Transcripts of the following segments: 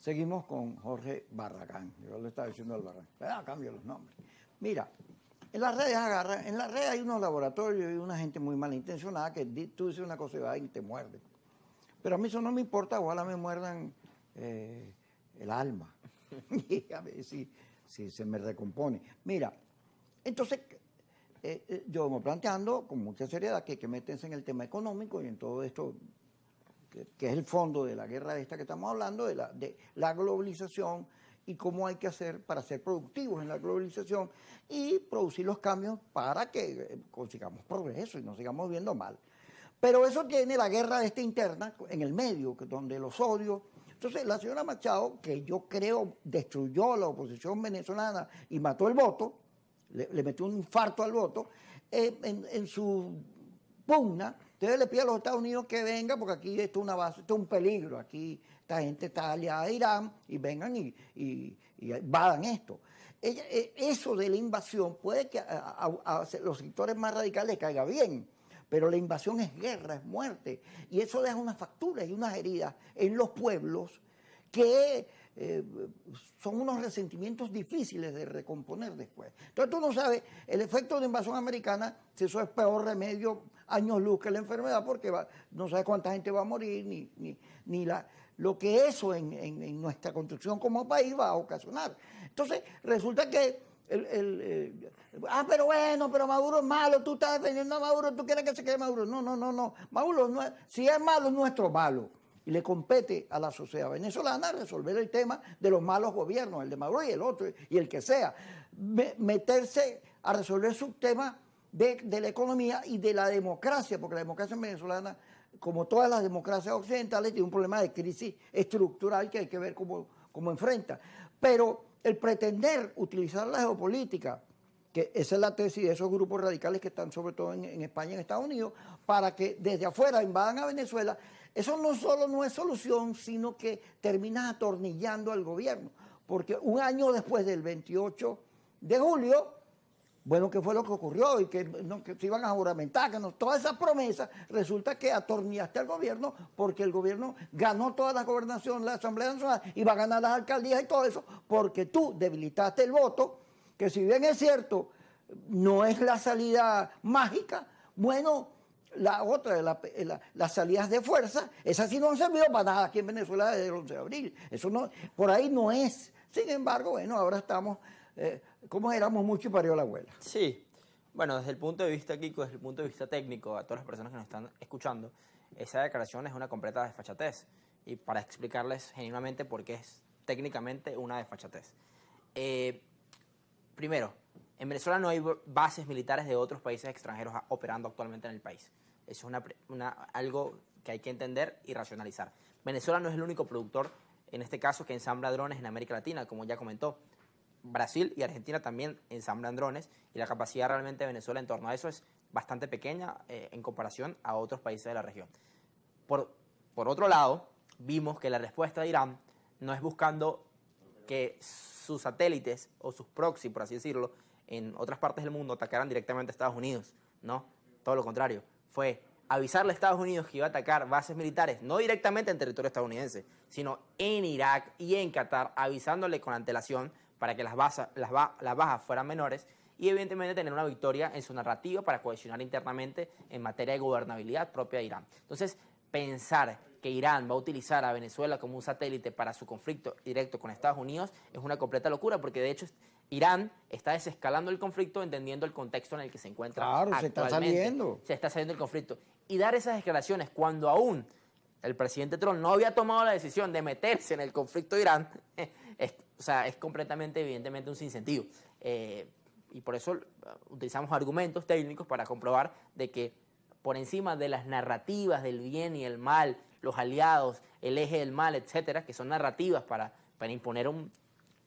Seguimos con Jorge Barragán. Yo le estaba diciendo al Barragán. Cambio los nombres. Mira, en las redes en las redes hay unos laboratorios y una gente muy malintencionada que tú dices una cosa y va y te muerde. Pero a mí eso no me importa, ojalá me muerdan el alma. Y a ver si se me recompone. Mira, entonces yo me planteando con mucha seriedad que hay que meterse en el tema económico y en todo esto que es el fondo de la guerra esta que estamos hablando, de la globalización y cómo hay que hacer para ser productivos en la globalización y producir los cambios para que consigamos progreso y nos sigamos viendo mal. Pero eso tiene la guerra esta interna en el medio, donde los odios. Entonces la señora Machado, que yo creo destruyó a la oposición venezolana y mató el voto, le metió un infarto al voto, en su pugna. Entonces le pide a los Estados Unidos que venga, porque aquí esto es una base, esto es un peligro. Aquí esta gente está aliada a Irán y vengan y invadan esto. Eso de la invasión puede que a los sectores más radicales les caiga bien, pero la invasión es guerra, es muerte. Y eso deja unas facturas y unas heridas en los pueblos que son unos resentimientos difíciles de recomponer después. Entonces tú no sabes, el efecto de la invasión americana, si eso es peor remedio, años luz que la enfermedad, porque no sabes cuánta gente va a morir, ni lo que eso en nuestra construcción como país va a ocasionar. Entonces resulta que pero bueno, pero Maduro es malo, tú estás defendiendo a Maduro, tú quieres que se quede Maduro. No. Maduro no es, si es malo, es nuestro malo. Y le compete a la sociedad venezolana resolver el tema de los malos gobiernos, el de Maduro y el otro, y el que sea. Meterse a resolver su tema de la economía y de la democracia, porque la democracia venezolana, como todas las democracias occidentales, tiene un problema de crisis estructural que hay que ver cómo enfrenta. Pero el pretender utilizar la geopolítica, que esa es la tesis de esos grupos radicales que están sobre todo en España y en Estados Unidos, para que desde afuera invadan a Venezuela, eso no solo no es solución, sino que termina atornillando al gobierno. Porque un año después del 28 de julio, bueno, ¿qué fue lo que ocurrió? Y que se iban a juramentar, todas esas promesas, resulta que atornillaste al gobierno porque el gobierno ganó toda la gobernación, la Asamblea Nacional, y va a ganar las alcaldías y todo eso, porque tú debilitaste el voto, que si bien es cierto, no es la salida mágica, bueno, la otra, las salidas de fuerza, esas sí no han servido para nada aquí en Venezuela desde el 11 de abril. Eso no, por ahí no es. Sin embargo, bueno, ahora estamos, como éramos mucho y parió la abuela. Sí, bueno, desde el punto de vista, Kiko, desde el punto de vista técnico, a todas las personas que nos están escuchando, esa declaración es una completa desfachatez. Y para explicarles genuinamente por qué es técnicamente una desfachatez. Primero, en Venezuela no hay bases militares de otros países extranjeros operando actualmente en el país. Eso es algo que hay que entender y racionalizar. Venezuela no es el único productor, en este caso, que ensambla drones en América Latina, como ya comentó. Brasil y Argentina también ensamblan drones y la capacidad realmente de Venezuela en torno a eso es bastante pequeña en comparación a otros países de la región. Por otro lado, vimos que la respuesta de Irán no es buscando que sus satélites o sus proxy, por así decirlo, en otras partes del mundo atacaran directamente a Estados Unidos, ¿no? Todo lo contrario, fue avisarle a Estados Unidos que iba a atacar bases militares, no directamente en territorio estadounidense, sino en Irak y en Qatar, avisándole con antelación para que las bajas fueran menores y evidentemente tener una victoria en su narrativa para cohesionar internamente en materia de gobernabilidad propia de Irán. Entonces, pensar que Irán va a utilizar a Venezuela como un satélite para su conflicto directo con Estados Unidos es una completa locura, porque de hecho Irán está desescalando el conflicto entendiendo el contexto en el que se encuentra actualmente. Se está saliendo. Se está saliendo el conflicto. Y dar esas declaraciones cuando aún el presidente Trump no había tomado la decisión de meterse en el conflicto de Irán, es completamente, evidentemente, un sinsentido. Y por eso utilizamos argumentos técnicos para comprobar de que por encima de las narrativas del bien y el mal, los aliados, el eje del mal, etcétera, que son narrativas para imponer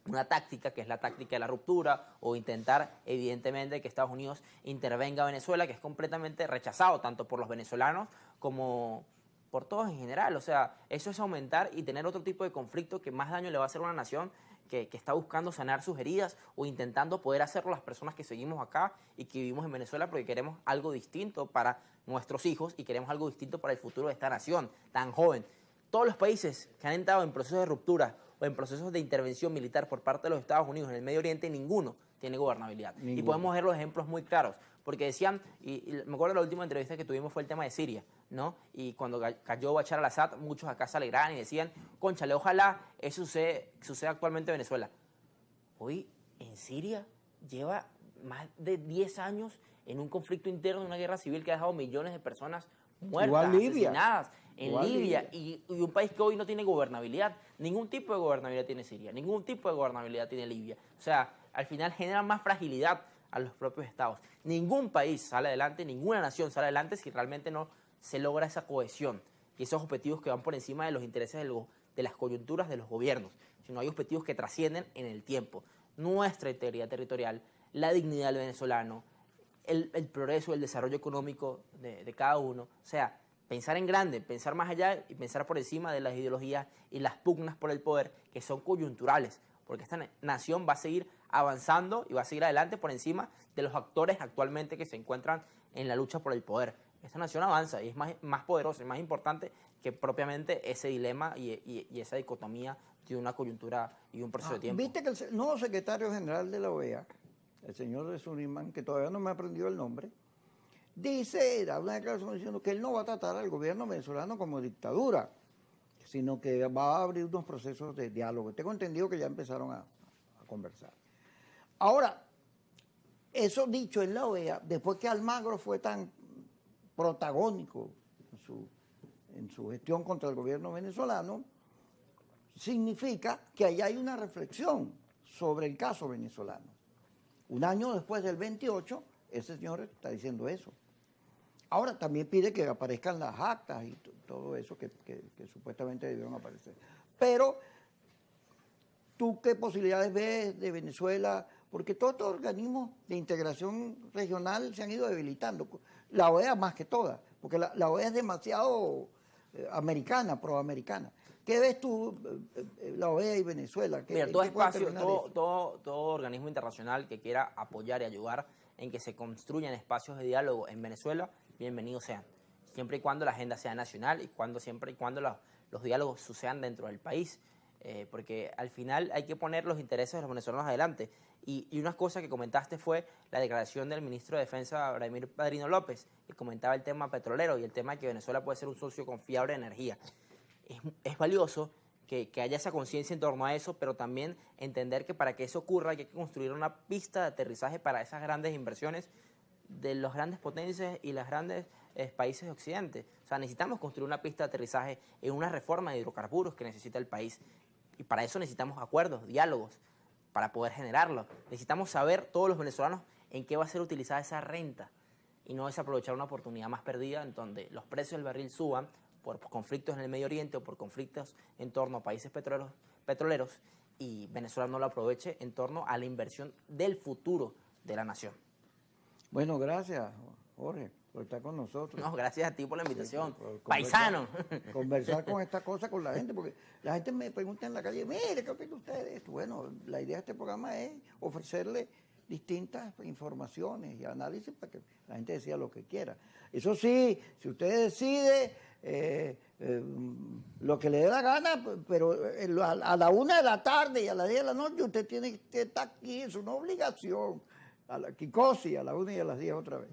una táctica, que es la táctica de la ruptura, o intentar, evidentemente, que Estados Unidos intervenga a Venezuela, que es completamente rechazado tanto por los venezolanos como por todos en general. O sea, eso es aumentar y tener otro tipo de conflicto que más daño le va a hacer a una nación que está buscando sanar sus heridas o intentando poder hacerlo las personas que seguimos acá y que vivimos en Venezuela porque queremos algo distinto para nuestros hijos y queremos algo distinto para el futuro de esta nación tan joven. Todos los países que han entrado en procesos de ruptura o en procesos de intervención militar por parte de los Estados Unidos en el Medio Oriente, ninguno tiene gobernabilidad. Y podemos ver los ejemplos muy claros, porque decían, y me acuerdo la última entrevista que tuvimos fue el tema de Siria, ¿no? Y cuando cayó Bashar al-Assad, muchos acá se alegraban y decían, cónchale, ojalá eso suceda actualmente en Venezuela. Hoy en Siria lleva más de 10 años en un conflicto interno, una guerra civil que ha dejado millones de personas muertas, asesinadas en Libia, y un país que hoy no tiene gobernabilidad. Ningún tipo de gobernabilidad tiene Siria, ningún tipo de gobernabilidad tiene Libia. O sea, al final genera más fragilidad a los propios estados. Ningún país sale adelante, ninguna nación sale adelante si realmente no se logra esa cohesión y esos objetivos que van por encima de los intereses de las coyunturas de los gobiernos, sino hay objetivos que trascienden en el tiempo. Nuestra integridad territorial, la dignidad del venezolano, el progreso, el desarrollo económico de cada uno. O sea, pensar en grande, pensar más allá y pensar por encima de las ideologías y las pugnas por el poder que son coyunturales, porque esta nación va a seguir avanzando y va a seguir adelante por encima de los actores actualmente que se encuentran en la lucha por el poder. Esta nación avanza y es más poderosa y más importante que propiamente ese dilema y esa dicotomía de una coyuntura y un proceso de tiempo. Viste que el nuevo secretario general de la OEA, el señor Suleiman, que todavía no me ha aprendido el nombre, da una declaración diciendo que él no va a tratar al gobierno venezolano como dictadura, sino que va a abrir unos procesos de diálogo. Tengo entendido que ya empezaron a conversar. Ahora, eso dicho en la OEA, después que Almagro fue tan protagónico en su gestión contra el gobierno venezolano, significa que allá hay una reflexión sobre el caso venezolano. Un año después del 28, ese señor está diciendo eso. Ahora también pide que aparezcan las actas y todo eso que supuestamente debieron aparecer. Pero, ¿tú qué posibilidades ves de Venezuela? Porque todos estos organismos de integración regional se han ido debilitando. La OEA más que todas, porque la OEA es demasiado americana, proamericana. ¿Qué ves tú, la OEA y Venezuela? Mira, todo espacio, todo organismo internacional que quiera apoyar y ayudar en que se construyan espacios de diálogo en Venezuela, bienvenidos sean. Siempre y cuando la agenda sea nacional y siempre y cuando los diálogos sucedan dentro del país. Porque al final hay que poner los intereses de los venezolanos adelante. Y una cosa que comentaste fue la declaración del ministro de Defensa, Vladimir Padrino López, que comentaba el tema petrolero y el tema de que Venezuela puede ser un socio confiable de energía. Es valioso que haya esa conciencia en torno a eso, pero también entender que para que eso ocurra hay que construir una pista de aterrizaje para esas grandes inversiones de las grandes potencias y los grandes países de Occidente. O sea, necesitamos construir una pista de aterrizaje en una reforma de hidrocarburos que necesita el país. Y para eso necesitamos acuerdos, diálogos, para poder generarlo. Necesitamos saber todos los venezolanos en qué va a ser utilizada esa renta y no desaprovechar una oportunidad más perdida en donde los precios del barril suban por conflictos en el Medio Oriente o por conflictos en torno a países petroleros y Venezuela no lo aproveche en torno a la inversión del futuro de la nación. Bueno, gracias, Jorge, por estar con nosotros. No, gracias a ti por la invitación. Sí, por Paisano. Conversar con esta cosa con la gente, porque la gente me pregunta en la calle, mire, ¿qué opina usted de esto? Bueno, la idea de este programa es ofrecerle distintas informaciones y análisis para que la gente decida lo que quiera. Eso sí, si usted decide lo que le dé la gana, pero a la 1 de la tarde y a las 10 de la noche usted tiene que estar aquí, es una obligación. A la Kikosi, a la 1 y a las 10 otra vez.